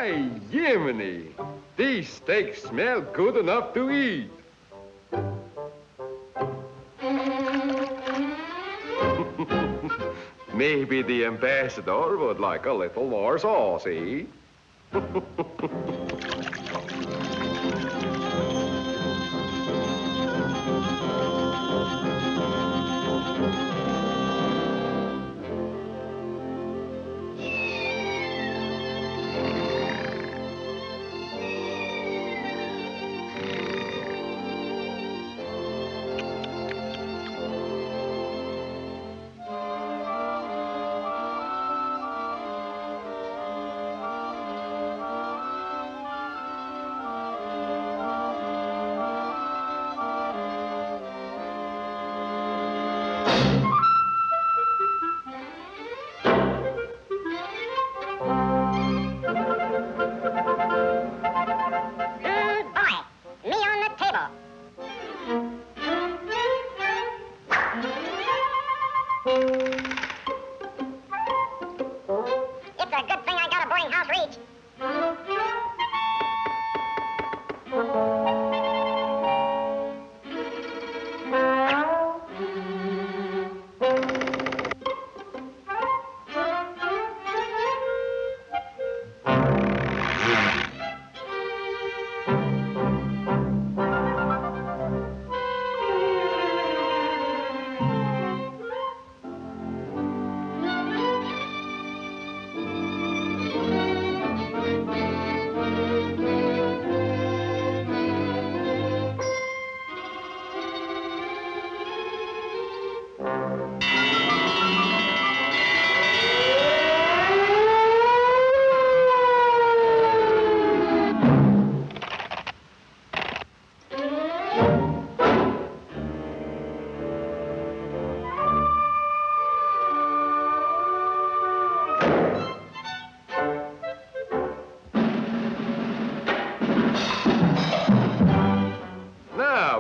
My Jiminy! These steaks smell good enough to eat. Maybe the ambassador would like a little more saucy.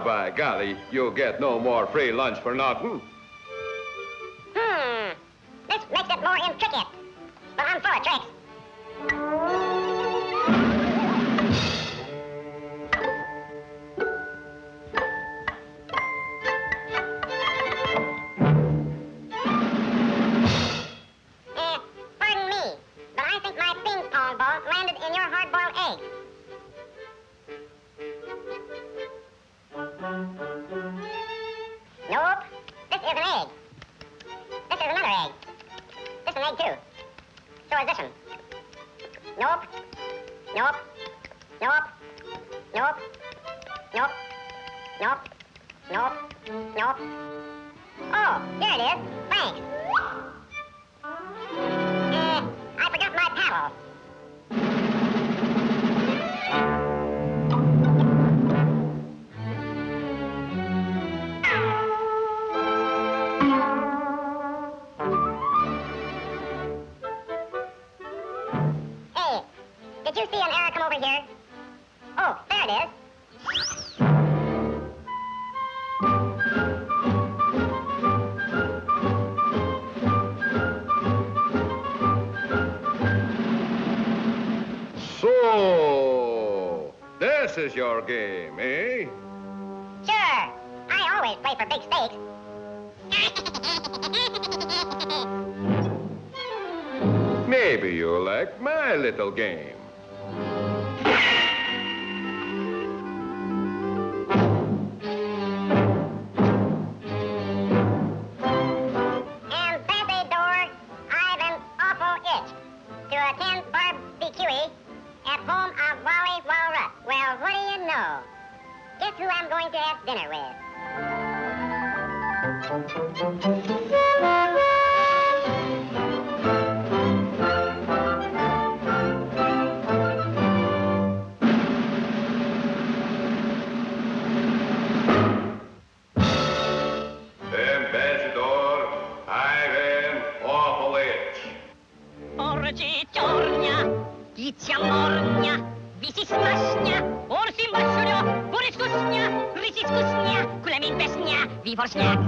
By golly, you'll get no more free lunch for nothing. This makes it more intricate. But I'm full of tricks. Pardon me, but I think my ping pong ball landed in your hard-boiled egg. Nope. This is an egg. This is another egg. This is an egg, too. So is this one. Nope. Nope. Nope. Nope. Nope. Nope. Nope. Nope. Oh, here it is. Thanks. I forgot my paddle. Did you see an arrow come over here? Oh, there it is. So, this is your game, eh? Sure. I always play for big stakes. Maybe you like my little game. Ambassador, I've an awful itch to attend barbecue at home of Wally Walrus. Well, what do you know? Guess who I'm going to have dinner with? Птиця морня, вісі смашня, орсі машурьо, борис кусня, рисіць кусня, кулямінь песня, віфорсняк.